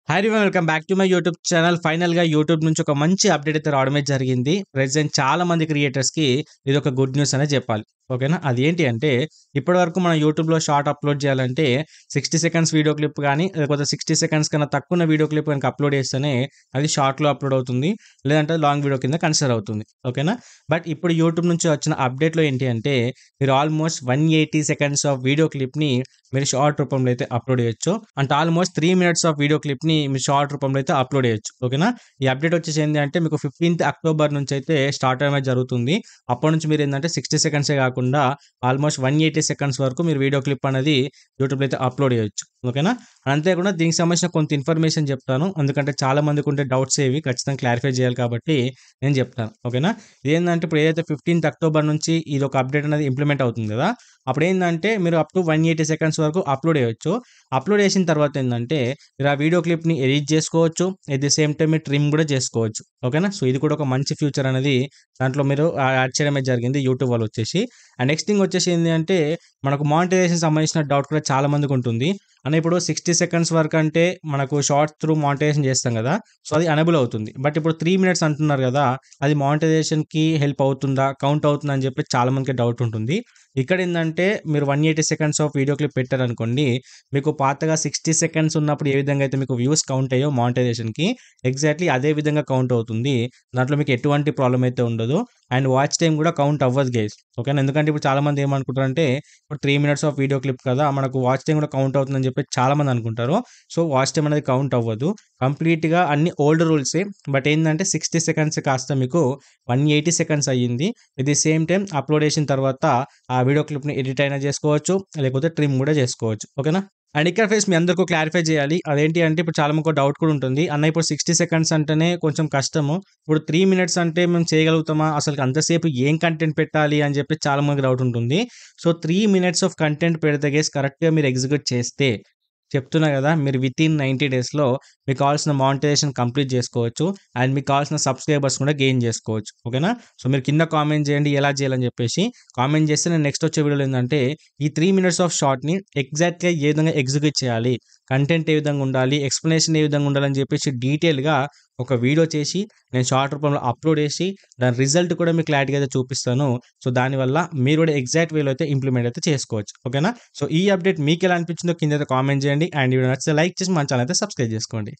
Hi everyone, welcome back to my YouTube channel. ఫైనల్‌గా YouTube నుంచి ఒక మంచి అప్డేట్ అయితే రావడమే జరిగింది. ప్రెజెంట్ చాలా మంది క్రియేటర్స్‌కి ఇది ఒక గుడ్ న్యూస్ అనే చెప్పాలి. ఓకేనా? అదేంటి అంటే ఇప్పటివరకు మనం యూట్యూబ్‌లో షార్ట్ అప్‌లోడ్ చేయాలంటే 60 సెకండ్స్ వీడియో క్లిప్ గానీ, లేకపోతే 60 సెకండ్స్ కన్నా తక్కువ వీడియో క్లిప్ గనుక అప్‌లోడ్ చేస్తేనే అది షార్ట్‌లో అప్‌లోడ్ అవుతుంది. లేదంటే లాంగ్ వీడియో కింద కన్సిడర్ అవుతుంది. ఓకేనా? బట్ ఇప్పుడు యూట్యూబ్ నుంచి వచ్చిన అప్డేట్‌లో ఏంటి అంటే మీరు ఆల్మోస్ట్ 180 సెకండ్స్ ఆఫ్ వీడియో క్లిప్‌ని మీరు షార్ట్ రూపంలో అయితే అప్‌లోడ్ చేయొచ్చు. అంటే ఆల్మోస్ట్ 3 మినిట్స్ ఆఫ్ వీడియో క్లిప్‌ని మీరు షార్ట్ రూపంలో అయితే అప్‌లోడ్ చేయొచ్చు. ఓకేనా? ఈ అప్డేట్ వచ్చేసి ఏంది అంటే మీకు 15థ్ అక్టోబర్ నుంచి అయితే స్టార్ట్ అవ్వడం జరుగుతుంది. అప్పటి నుంచి మీరు ఏందంటే 60 సెకండ్సే కాకుండా ఆల్మోస్ట్ 180 సెకండ్స్ వరకు మీరు వీడియో క్లిప్ అనేది యూట్యూబ్‌లో అయితే అప్‌లోడ్ చేయొచ్చు. ఓకేనా? అంతేకాకుండా దీనికి సంబంధించిన కొంత ఇన్ఫర్మేషన్ చెప్తాను. ఎందుకంటే చాలా మందికి ఉండే డౌట్స్ ఇవి ఖచ్చితంగా క్లారిఫై చేయాలి కాబట్టి నేను చెప్తాను. ఓకేనా? ఇదేందంటే ఇప్పుడు ఏదైతే 15థ్ అక్టోబర్ నుంచి ఇదొక అప్డేట్ అనేది ఇంప్లిమెంట్ అవుతుంది కదా! అప్పుడేందంటే మీరు అప్ టు 180 సెకండ్స్ వరకు అప్‌లోడ్ చేయొచ్చు. అప్‌లోడ్ చేసిన తర్వాత ఏందంటే మీరు ఆ వీడియో క్లిప్‌ని ఎడిట్ చేసుకోవచ్చు. ఎట్ ది సేమ్ టైమ్ మీరు ట్రిమ్ కూడా చేసుకోవచ్చు. ఓకేనా? సో, ఇది కూడా ఒక మంచి ఫ్యూచర్ అనేది దాంట్లో మీరు యాడ్ చేయడమే జరిగింది యూట్యూబ్ వాళ్ళు వచ్చేసి. అండ్ నెక్స్ట్ థింగ్ వచ్చేసి ఏంది అంటే మనకు మానిటైజేషన్ సంబంధించిన డౌట్ కూడా చాలా మందికి ఉంటుంది. అన్న ఇప్పుడు 60 సెకండ్స్ వరకు అంటే మనకు షార్ట్స్ త్రూ మానిటైజేషన్ చేస్తాం కదా! సో, అది ఎనేబుల్ అవుతుంది. బట్ ఇప్పుడు 3 మినిట్స్ అంటున్నారు కదా! అది మానిటైజేషన్‌కి హెల్ప్ అవుతుందా? కౌంట్ అవుతుందా? అని చెప్పి చాలా మందికి డౌట్ ఉంటుంది. ఇక్కడేందంటే మీరు 180 సెకండ్స్ ఆఫ్ వీడియో క్లిప్ పెట్టారనుకోండి, మీకు పాతగా 60 సెకండ్స్ ఉన్నప్పుడు ఏ విధంగా అయితే మీకు వ్యూస్ కౌంట్ అయ్యాయో మానిటైజేషన్‌కి ఎగ్జాక్ట్‌లీ అదే విధంగా కౌంట్ అవుతుంది. దాంట్లో మీకు ఎటువంటి ప్రాబ్లమ్ అయితే ఉండదు. అండ్ వాచ్ టైమ్ కూడా కౌంట్ అవ్వదు గైస్. ఓకేనా? ఎందుకంటే ఇప్పుడు చాలామంది ఏమనుకుంటారంటే ఇప్పుడు 3 మినిట్స్ ఆఫ్ వీడియో క్లిప్ కదా! మనకు వాచ్ టైమ్ కూడా కౌంట్ అవుతుందని చెప్పి చాలామంది అనుకుంటారు. సో, వాచ్ టైమ్ అనేది కౌంట్ అవ్వదు. కంప్లీట్‌గా అన్ని ఓల్డ్ రూల్సే. బట్ ఏందంటే 60 సెకండ్స్ కాస్త మీకు 180 సెకండ్స్ అయ్యింది. At the same time upload చేసిన తర్వాత ఆ వీడియో క్లిప్‌ని ఎడిట్ అయినా చేసుకోవచ్చు. లేకపోతే ట్రిమ్ కూడా చేసుకోవచ్చు. ఓకేనా? అండ్ ఇక్కడ ఫ్రెండ్స్ మీ అందరికీ క్లారిఫై చేయాలి. అదేంటి అంటే ఇప్పుడు చాలా మందికి డౌట్ కూడా ఉంటుంది. అన్న ఇప్పుడు 60 సెకండ్స్ అంటేనే కొంచెం కష్టము. ఇప్పుడు 3 మినిట్స్ అంటే మేము చేయగలుగుతామా? అసలు అంతసేపు ఏం కంటెంట్ పెట్టాలి అని చెప్పి చాలా మందికి డౌట్ ఉంటుంది. సో, 3 మినిట్స్ ఆఫ్ కంటెంట్ పెడితే గైస్ కరెక్ట్‌గా మీరు ఎగ్జిక్యూట్ చేస్తే చెప్తున్నా కదా! మీరు వితిన్ 90 డేస్‌లో మీకు కావాల్సిన మానిటైజేషన్ కంప్లీట్ చేసుకోవచ్చు. అండ్ మీకు కావాల్సిన సబ్‌స్క్రైబర్స్ కూడా గెయిన్ చేసుకోవచ్చు. ఓకేనా? సో, మీరు కింద కామెంట్ చేయండి ఎలా చేయాలని చెప్పేసి. కామెంట్ చేస్తే నేను నెక్స్ట్ వచ్చే వీడియోలో ఏందంటే ఈ 3 మినిట్స్ ఆఫ్ షార్ట్‌ని ఎగ్జాక్ట్‌గా ఏ విధంగా ఎగ్జిక్యూట్ చేయాలి? కంటెంట్ ఏ విధంగా ఉండాలి? ఎక్స్‌ప్లనేషన్ ఏ విధంగా ఉండాలని చెప్పేసి డీటెయిల్‌గా ఒక వీడియో చేసి నేను షార్ట్ రూపంలో అప్‌లోడ్ చేసి దాని రిజల్ట్ కూడా మీకు క్లారిటీగా అయితే చూపిస్తాను. సో, దానివల్ల మీరు కూడా ఎగ్జాక్ట్ వేలో అయితే ఇంప్లిమెంట్ అయితే చేసుకోవచ్చు. ఓకేనా? సో, ఈ అప్డేట్ మీకెలా అనిపించిందో కింద అయితే కామెంట్ చేయండి. అండ్ ఈ వీడియో నచ్చితే లైక్ చేసి మన ఛానెల్ అయితే సబ్స్క్రైబ్ చేసుకోండి.